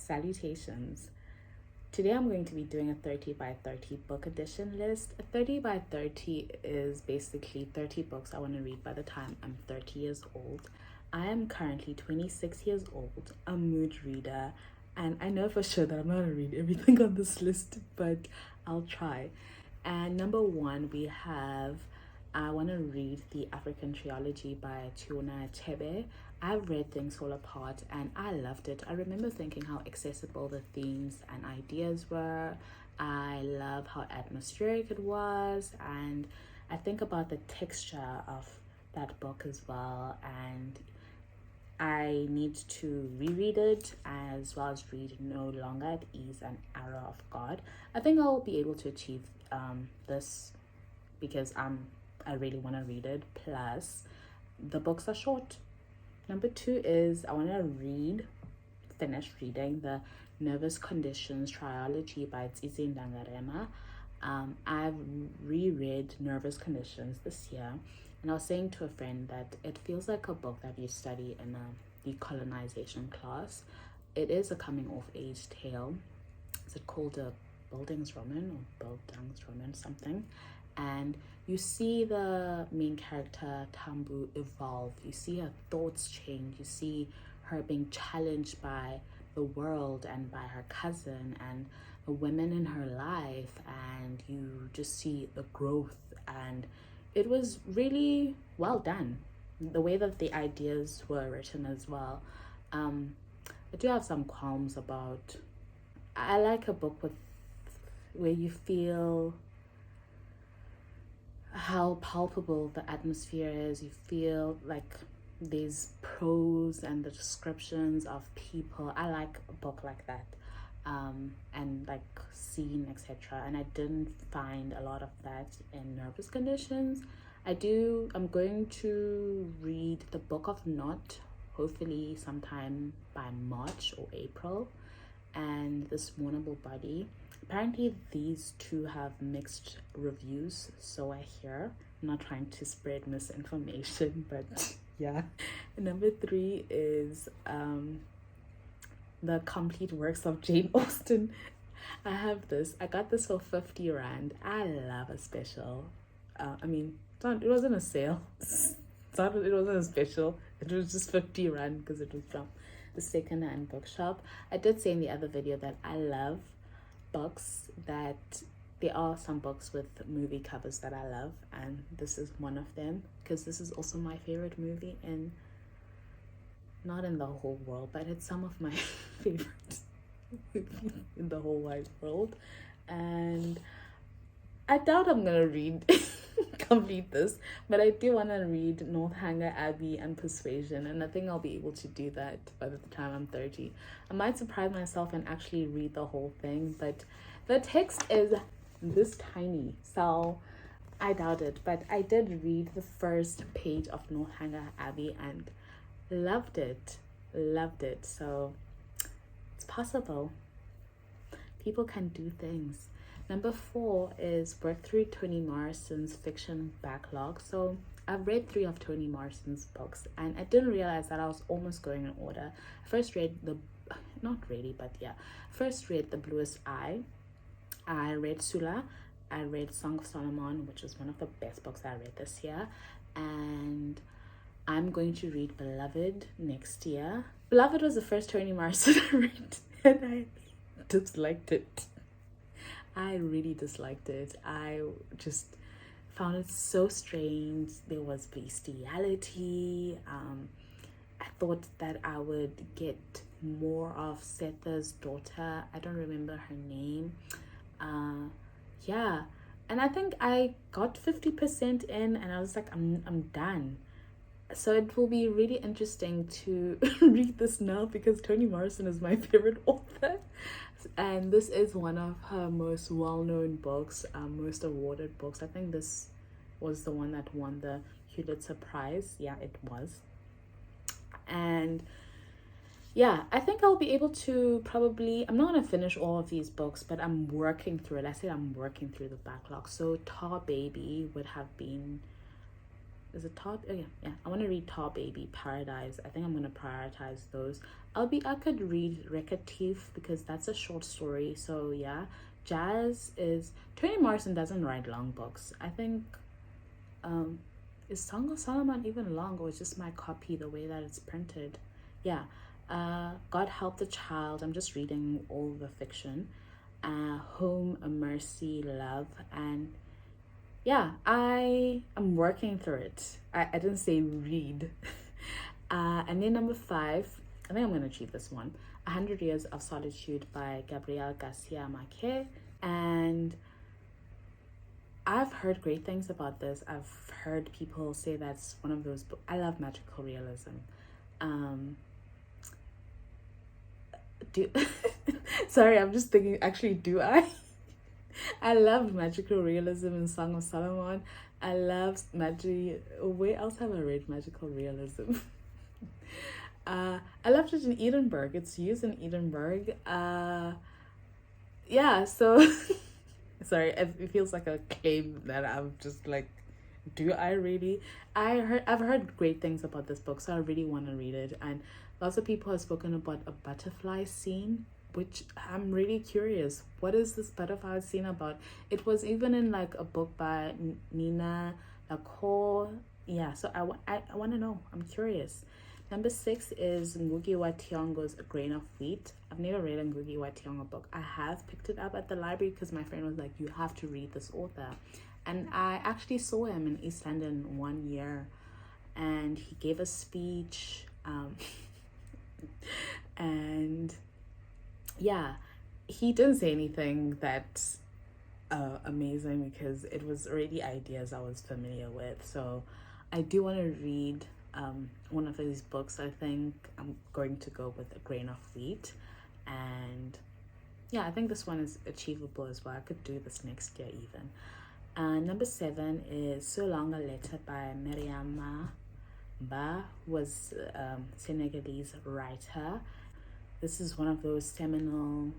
Salutations. Today I'm going to be doing a 30 by 30 book edition list. A 30 by 30 is basically 30 books I want to read by the time I'm 30 years old. I am currently 26 years old, a mood reader, and I know for sure that I'm not going to read everything on this list, but I'll try. And number one, we have, I want to read the African Trilogy by Chinua Achebe. I've read Things Fall Apart and I loved it. I remember thinking how accessible the themes and ideas were. I love how atmospheric it was, and I think about the texture of that book as well, and I need to reread it as well as read No Longer at Ease and Arrow of God. I think I'll be able to achieve this because I really want to read it. Plus, the books are short. Number two is I want to finish reading the Nervous Conditions Trilogy by Tsitsi and Dangarembga. I've reread Nervous Conditions this year, and I was saying to a friend that it feels like a book that you study in a decolonization class. It is a coming of age tale. Is it called a Bildungsroman or Bildungsroman something? And you see the main character Tambu evolve. You see her thoughts change. You see her being challenged by the world and by her cousin and the women in her life, and you just see the growth. And it was really well done, the way that the ideas were written as well. I do have some qualms about, I like a book where you feel how palpable the atmosphere is. You feel like there's prose and the descriptions of people. I like a book like that, and like scene, etc. And I didn't find a lot of that in Nervous Conditions. I'm going to read the Book of Not, hopefully sometime by March or April, and this Mournable Body. Apparently these two have mixed reviews, so I hear. I'm not trying to spread misinformation, but yeah. Number three is the complete works of Jane Austen. I got this for 50 Rand. I love a special. It wasn't a sale. It wasn't a special. It was just 50 Rand because it was from the second-hand bookshop. I did say in the other video that I love books, that there are some books with movie covers that I love, and this is one of them because this is also my favorite movie not in the whole world, but it's some of my favorite movies in the whole wide world. And I doubt I'm gonna complete this, but I do want to read Northanger Abbey and Persuasion, and I think I'll be able to do that by the time I'm 30. I might surprise myself and actually read the whole thing, but the text is this tiny, so I doubt it. But I did read the first page of Northanger Abbey and loved it, so it's possible. People can do things. Number four is work through Toni Morrison's fiction backlog. So I've read 3 of Toni Morrison's books, and I didn't realize that I was almost going in order. First read The Bluest Eye. I read Sula. I read Song of Solomon, which was one of the best books I read this year. And I'm going to read Beloved next year. Beloved was the first Toni Morrison I read, and I disliked it. I really disliked it. I just found it so strange. There was bestiality. I thought that I would get more of Setha's daughter. I don't remember her name. Yeah. And I think I got 50% in, and I was like, I'm done. So it will be really interesting to read this now because Toni Morrison is my favorite author. And this is one of her most well-known books, most awarded books. I think this was the one that won the Pulitzer Prize. Yeah, it was. And yeah, I think I'll be able to I'm not going to finish all of these books, but I'm working through it. I said I'm working through the backlog. So Tar Baby would have been is it Tar? Oh yeah. I want to read Tar Baby, Paradise. I think I'm gonna prioritize those. I could read Rekatif because that's a short story. So yeah, Jazz is Toni Morrison doesn't write long books. I think is Song of Solomon even long, or is just my copy the way that it's printed? Yeah. God Help the Child. I'm just reading all the fiction. Home, a Mercy, Love, and yeah, I am working through it. I didn't say read. And then number 5, I think I'm going to achieve this one. 100 Years of Solitude by Gabriel Garcia Marquez. And I've heard great things about this. I've heard people say that's one of those books. I love magical realism. Sorry, I'm just thinking, actually, do I? I love magical realism in Song of Solomon. I love where else have I read magical realism? I loved it in Edinburgh. It's used in Edinburgh. Yeah, so sorry, it feels like a claim that I'm just like, do I really? I've heard great things about this book, so I really want to read it. And lots of people have spoken about a butterfly scene, which I'm really curious. What is this butterfly scene about? It was even in like a book by Nina Lacour. Yeah, so I want to know. I'm curious. Number 6 is Ngugi wa Thiong'o's A Grain of Wheat. I've never read a Ngugi wa Thiong'o book. I have picked it up at the library because my friend was like, you have to read this author. And I actually saw him in East London one year, and he gave a speech. And yeah, he didn't say anything that's amazing because it was already ideas I was familiar with. So I do want to read one of his books. I think I'm going to go with A Grain of Wheat. And yeah, I think this one is achievable as well. I could do this next year even. Number 7 is So Long a Letter by Mariama. Was Senegalese writer. This is one of those seminal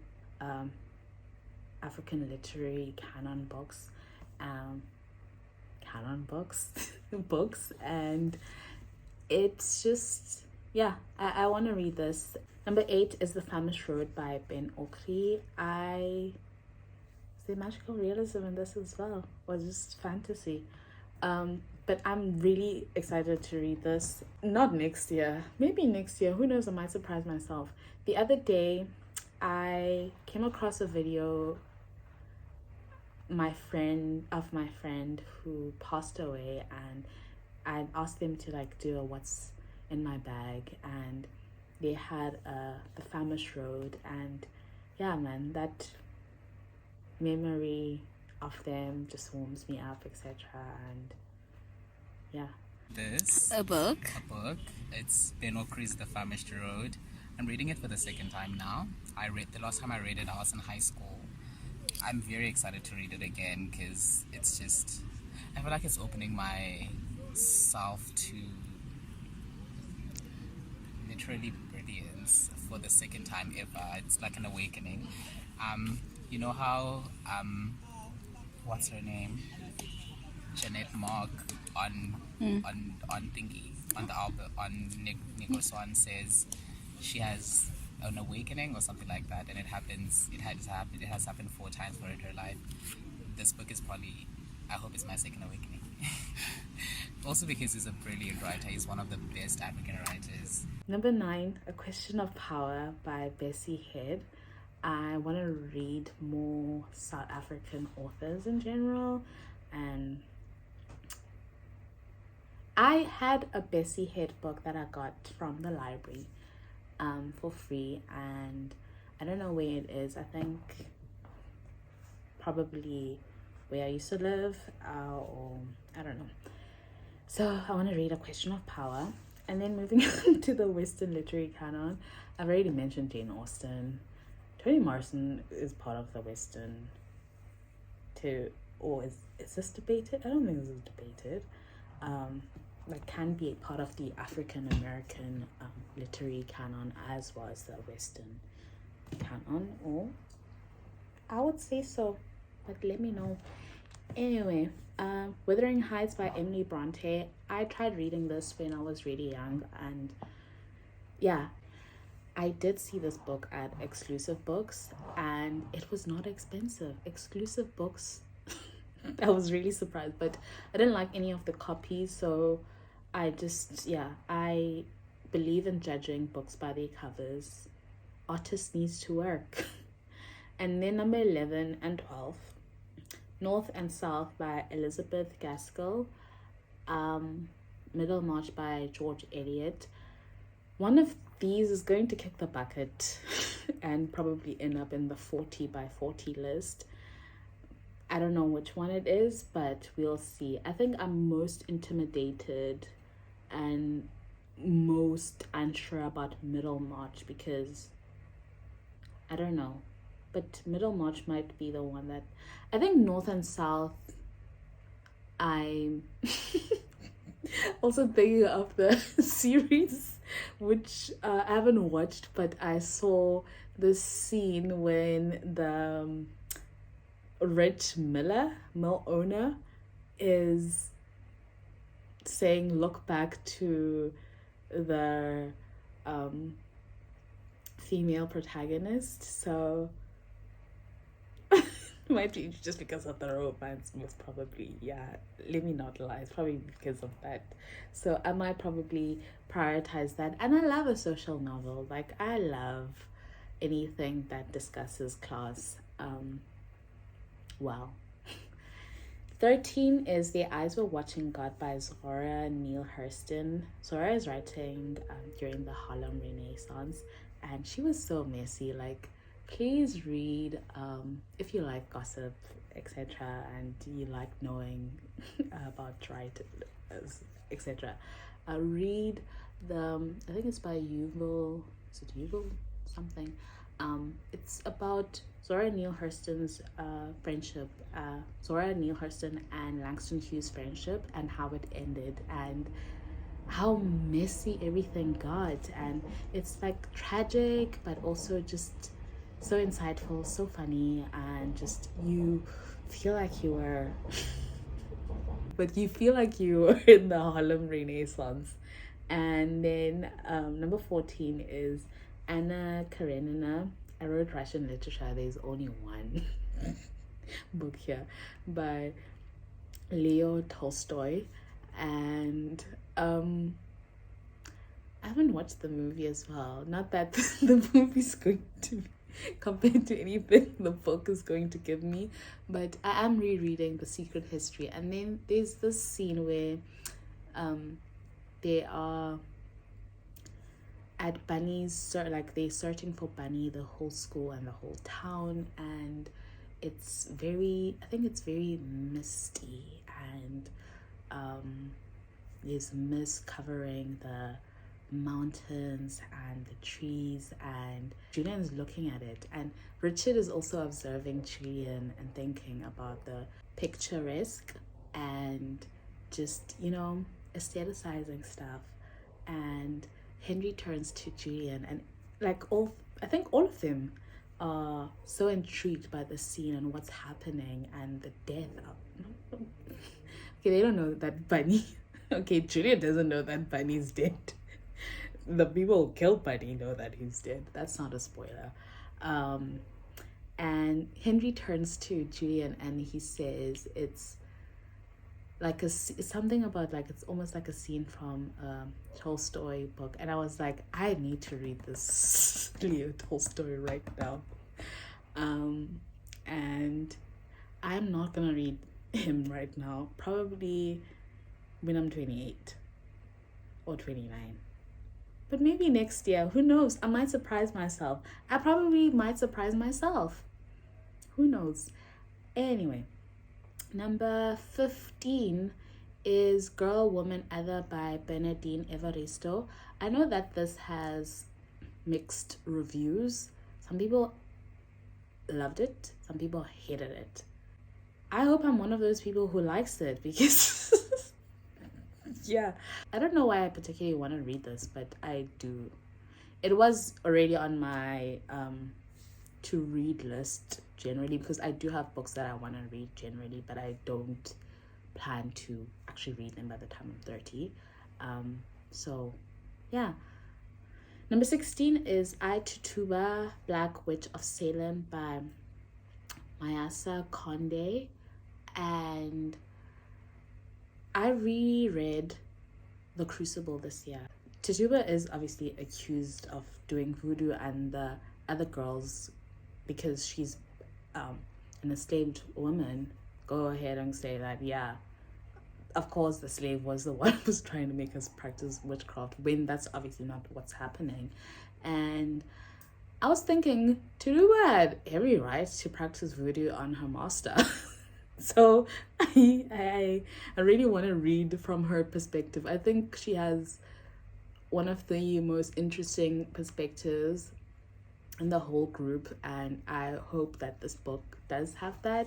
African literary canon books, books, and it's just, yeah, I want to read this. Number 8 is The Famished Road by Ben Okri. Is there magical realism in this as well, or just fantasy? But I'm really excited to read this. Not next year, maybe next year, who knows, I might surprise myself. The other day I came across a video my friend who passed away, and I asked them to like do a what's in my bag, and they had The Famished Road, and yeah man, that memory of them just warms me up, etc. And yeah. A book. It's Ben Okri's The Famished Road. I'm reading it for the second time now. The last time I read it, I was in high school. I'm very excited to read it again because it's just, I feel like it's opening myself to literally brilliance for the second time ever. It's like an awakening. You know how what's her name? Jeanette Mark on Thingy, on the album, on Nico Swan says she has an awakening or something like that, and it has happened 4 times for her life. This book is probably, I hope it's my second awakening. Also because he's a brilliant writer. He's one of the best African writers. Number 9, A Question of Power by Bessie Head. I want to read more South African authors in general, and I had a Bessie Head book that I got from the library for free, and I don't know where it is. I think probably where I used to live, or I don't know. So I want to read A Question of Power. And then moving on to the Western literary canon, I've already mentioned Jane Austen. Toni Morrison is part of the Western too, or is this debated? I don't think this is debated. Like can be a part of the African American literary canon as well as the Western canon, or I would say so, but let me know. Anyway, Wuthering Heights by Emily Bronte. I tried reading this when I was really young, and yeah, I did see this book at Exclusive Books, and it was not expensive. Exclusive Books, I was really surprised, but I didn't like any of the copies, so I believe in judging books by their covers. Artist needs to work. And then number 11 and 12, North and South by Elizabeth Gaskell, Middlemarch by George Elliot. One of these is going to kick the bucket and probably end up in the 40 by 40 list. I don't know which one it is, but we'll see. I think I'm most intimidated and most unsure about Middlemarch because I don't know. But Middlemarch might be the one that I think North and South. I'm also thinking of the series, which I haven't watched, but I saw this scene when the rich mill owner is saying, look back to the female protagonist. So might be just because of the romance, most probably. Yeah, let me not lie, it's probably because of that. So I might probably prioritize that. And I love a social novel. Like, I love anything that discusses class. Well, 13 is The Eyes Were Watching God by Zora Neale Hurston. Zora is writing during the Harlem Renaissance, and she was so messy. Like, please read if you like gossip, etc., and you like knowing about writers, etc. Read I think it's by Yuval. Is it Yuval something? It's about Zora Neale Hurston's friendship, Zora Neale Hurston and Langston Hughes' friendship, and how it ended and how messy everything got. And it's like tragic, but also just so insightful, so funny, and just you feel like you were but you feel like you were in the Harlem Renaissance. And then number 14 is Anna Karenina. I wrote Russian literature. There's only one book here by Leo Tolstoy, and I haven't watched the movie as well. Not that the movie's going to be compared to anything the book is going to give me, but I am rereading The Secret History. And then there's this scene where they are at Bunny's, like they're searching for Bunny, the whole school and the whole town, and it's very, I think it's very misty, and there's mist covering the mountains and the trees, and Julian's looking at it, and Richard is also observing Julian and thinking about the picturesque and just, you know, aestheticizing stuff. And Henry turns to Julian, and like I think all of them are so intrigued by the scene and what's happening and the death of okay, they don't know that Bunny okay, Julian doesn't know that Bunny's dead. The people who killed Bunny know that he's dead. That's not a spoiler. And Henry turns to Julian and he says it's like it's something about like it's almost like a scene from a Tolstoy book. And I was like, I need to read this Leo Tolstoy right now. And I'm not gonna read him right now. Probably when I'm 28 or 29. But maybe next year, who knows? I might surprise myself. I probably might surprise myself. Who knows? Anyway, number 15 is Girl, Woman, Other by Bernadine Evaristo. I know that this has mixed reviews. Some people loved it. Some people hated it. I hope I'm one of those people who likes it because yeah, I don't know why I particularly want to read this, but I do. It was already on my to read list generally, because I do have books that I want to read generally, but I don't plan to actually read them by the time I'm 30. So yeah. Number 16 is I, Tutuba, Black Witch of Salem by Mayasa Konde. And I reread The Crucible this year. Tutuba is obviously accused of doing voodoo, and the other girls, because she's an enslaved woman, go ahead and say that, yeah, of course the slave was the one who was trying to make us practice witchcraft, when that's obviously not what's happening. And I was thinking, Tutuba had every right to practice voodoo on her master. So I really want to read from her perspective. I think she has one of the most interesting perspectives in the whole group, and I hope that this book does have that,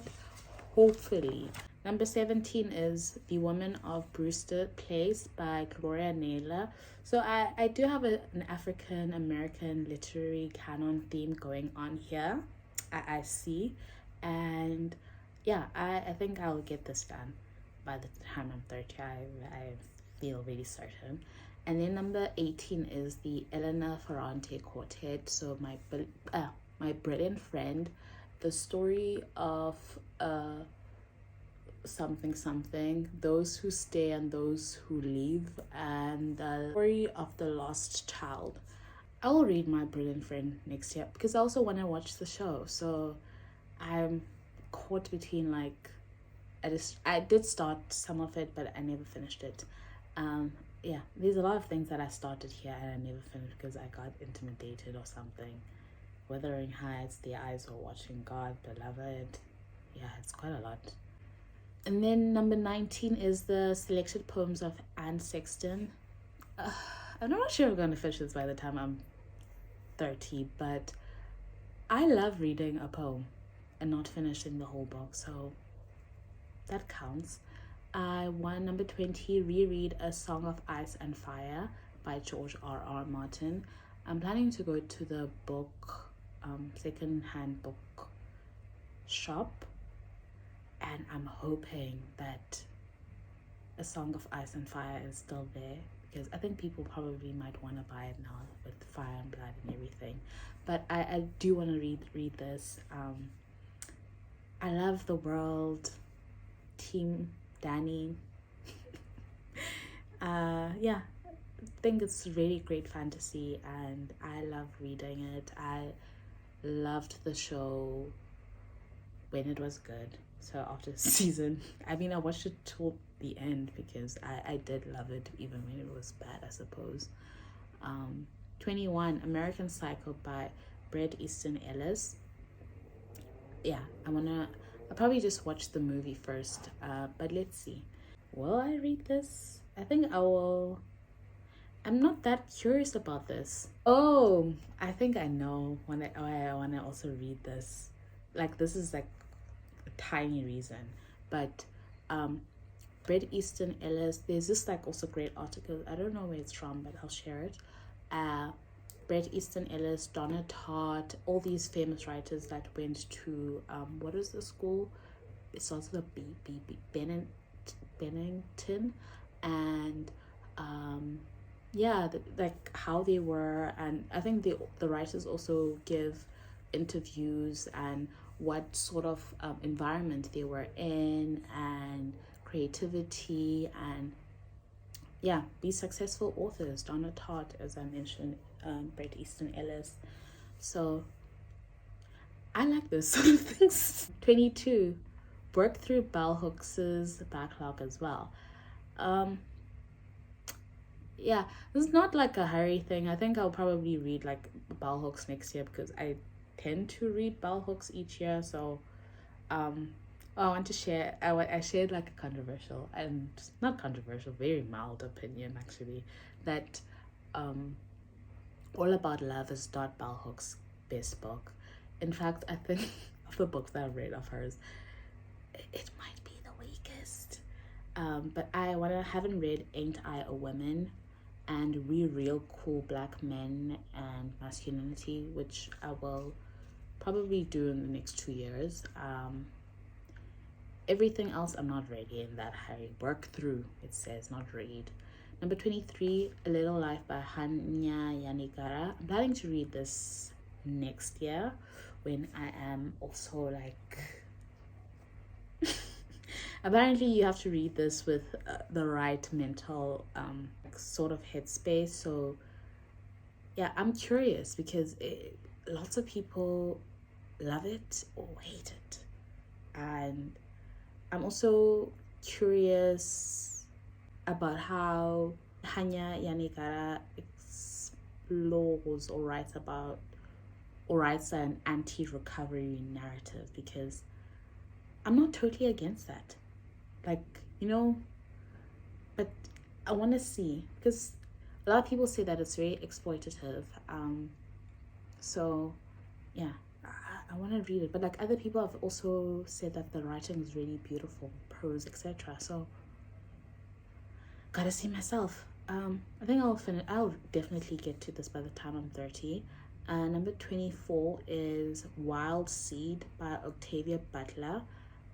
hopefully. Number 17 is The Woman of Brewster Place by Gloria Naylor. So I do have an African American literary canon theme going on here, I see. And yeah, I think I'll get this done by the time I'm 30. I feel really certain. And then number 18 is the Elena Ferrante Quartet. So my brilliant friend, the story of something, those who stay and those who leave, and the story of the lost child. I will read my brilliant friend next year, because I also want to watch the show. So I'm caught between, like, I did start some of it, but I never finished it. Yeah, there's a lot of things that I started here and I never finished because I got intimidated or something. Wuthering Heights, The Eyes Are Watching God, Beloved. Yeah, it's quite a lot. And then number 19 is the Selected Poems of Anne Sexton. I'm not sure I'm going to finish this by the time I'm 30, but I love reading a poem and not finishing the whole book, so that counts. I want number 20, reread A Song of Ice and Fire by George R.R. Martin. I'm planning to go to the book, second-hand book shop, and I'm hoping that A Song of Ice and Fire is still there, because I think people probably might want to buy it now with Fire and Blood and everything. But I do want to read this. I love the world, Team Danny. Yeah, I think it's really great fantasy and I love reading it. I loved the show when it was good. So after season, I mean, I watched it till the end because I did love it even when it was bad, I suppose. 21, American Psycho by Bret Easton Ellis. Yeah, I'll probably just watch the movie first, but let's see. Will I read this? I think I will. I'm not that curious about this. Oh, I think I know why I want to also read this. Like, this is like a tiny reason, but Bret Easton Ellis, there's this like also great article. I don't know where it's from, but I'll share it. Bret Easton Ellis, Donna Tartt, all these famous writers that went to what is the school? It starts with a B. Bennington, and yeah, like how they were, and I think the writers also give interviews and what sort of environment they were in and creativity, and yeah, be successful authors. Donna Tartt, as I mentioned, Bret Easton Ellis. So I like this sort of things. 22, work through Bell Hooks' backlog as well. Yeah, this is not like a hurry thing. I think I'll probably read like Bell Hooks next year because I tend to read Bell Hooks each year. So I want to share, I shared like a controversial, and not controversial, very mild opinion actually, that All About Love is not Bell Hooks' best book. In fact, I think of the books that I've read of hers, it might be the weakest. But I haven't read Ain't I a Woman and Real Cool Black Men and Masculinity, which I will probably do in the next 2 years. Everything else I'm not ready in that hurry. Work through, it says, not read. Number 23, A Little Life by Hanya Yanigara. I'm planning to read this next year when I am also like... Apparently you have to read this with the right mental sort of headspace. So yeah, I'm curious because lots of people love it or hate it. And I'm also curious about how Hanya Yanigara explores or writes an anti-recovery narrative, because I'm not totally against that. Like, but I want to see, because a lot of people say that it's very exploitative. So yeah, I want to read it, but like other people have also said that the writing is really beautiful, prose, etc. So gotta see myself. I think I'll definitely get to this by the time I'm 30. Number 24 is Wild Seed by Octavia Butler.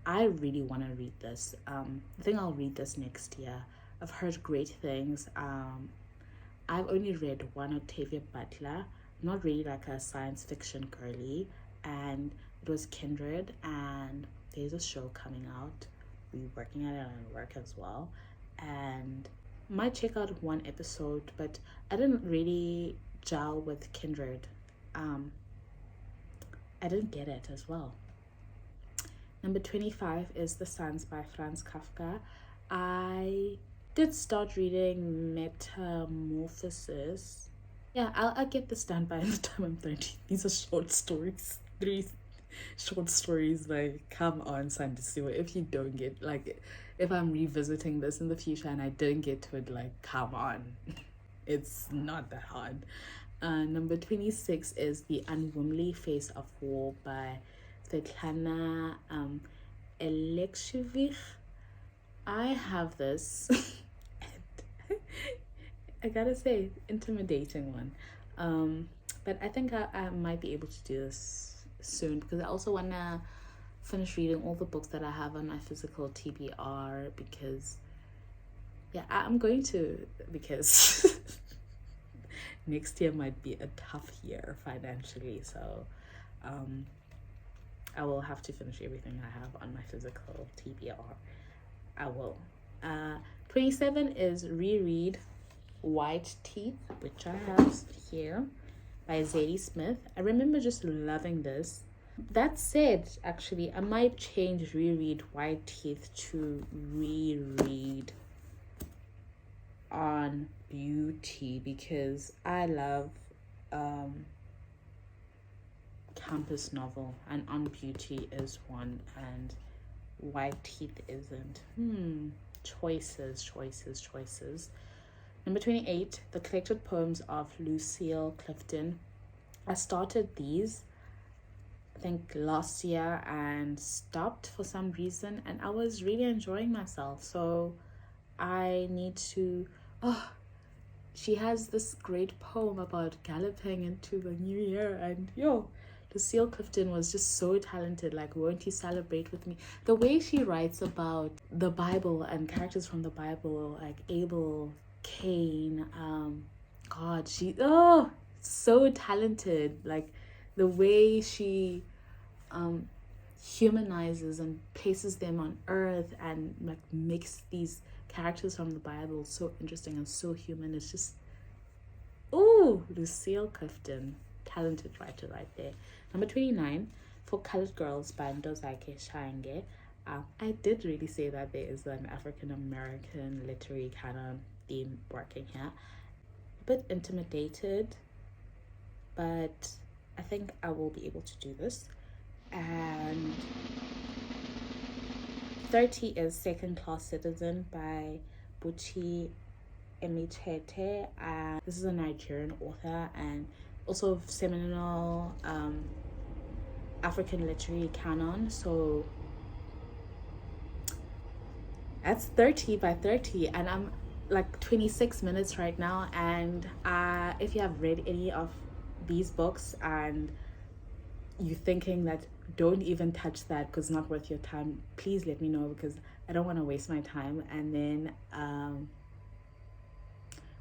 I really want to read this. I think I'll read this next year. I've heard great things. I've only read one Octavia Butler. I'm not really like a science fiction girly, and it was Kindred, and there's a show coming out. We're working on it at work as well, and might check out one episode, but I didn't really gel with Kindred. I didn't get it as well. Number 25 is The Sons by Franz Kafka. I did start reading Metamorphosis. Yeah, I'll get this done by the time I'm 30. These are short stories. 3 short stories. Like, come on, Sandisiwa. If you don't get, like, if I'm revisiting this in the future and I didn't get to it, like, come on. It's not that hard. Number 26 is The Unwomanly Face of War by Svetlana Alexievich. I have this. I gotta say, intimidating one. But I think I might be able to do this soon, because I also want to finish reading all the books that I have on my physical TBR, because yeah, I'm going to, because next year might be a tough year financially, so I will have to finish everything I have on my physical TBR. I will. 27 is Reread White Teeth, which I have here, by Zadie Smith. I remember just loving this. That said, actually, I might change Reread White Teeth to Reread on Beauty, because I love campus novel, and On Beauty is one and White Teeth isn't. Choices. Number 28, The Collected Poems of Lucille Clifton. I started these, I think, last year and stopped for some reason, and I was really enjoying myself. So I need to... she has this great poem about galloping into the new year, and Lucille Clifton was just so talented. Like, won't you celebrate with me? The way she writes about the Bible and characters from the Bible, like Abel, Cain, God, she so talented. Like, the way she humanizes and places them on earth and like makes these characters from the Bible so interesting and so human. It's just Lucille Clifton, talented writer right there. Number 29, For Colored Girls by Ndozake Shange. I did really say that there is an African American literary canon theme working here. A bit intimidated, but I think I will be able to do this. And 30 is Second Class Citizen by Buchi Emitete. This is a Nigerian author and also seminal African literary canon. So that's 30 by 30, and I'm like 26 minutes right now. And if you have read any of these books and you thinking that don't even touch that because it's not worth your time, please let me know, because I don't want to waste my time. And then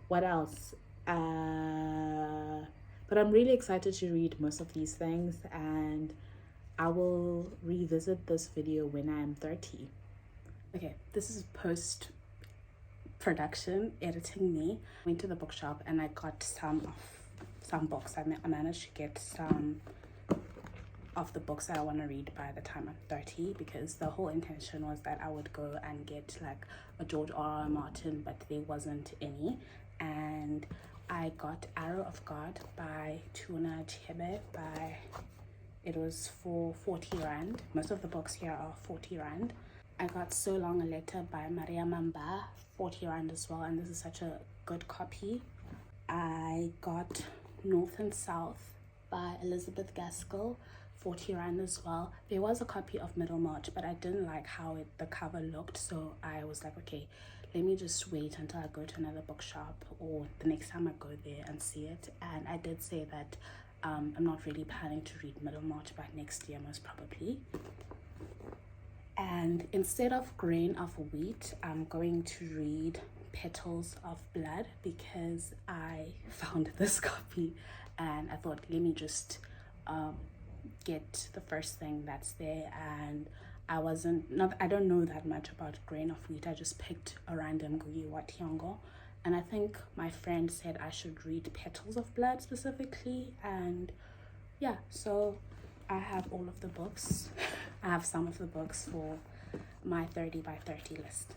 what else? But I'm really excited to read most of these things, and I will revisit this video when I'm 30. Okay, this is post production editing me. Went to the bookshop and I got some books. I managed to get some of the books that I want to read by the time I'm 30, because the whole intention was that I would go and get like a George R.R. Martin, but there wasn't any. And I got Arrow of God by Achebe. It was for 40 rand. Most of the books here are 40 rand. I got So Long a Letter by Mariama, 40 rand as well, and this is such a good copy. I got North and South by Elizabeth Gaskell, 40 rand as well. There was a copy of Middlemarch, but I didn't like how the cover looked, so I was like, okay, let me just wait until I go to another bookshop or the next time I go there and see it. And I did say that I'm not really planning to read Middlemarch by next year, most probably. And instead of Grain of Wheat, I'm going to read Petals of Blood, because I found this copy and I thought, let me just get the first thing that's there. And I don't know that much about Grain of Wheat. I just picked a random Ngugi wa Thiong'o, and I think my friend said I should read Petals of Blood specifically. And yeah, so I have all of the books. I have some of the books for my 30 by 30 list.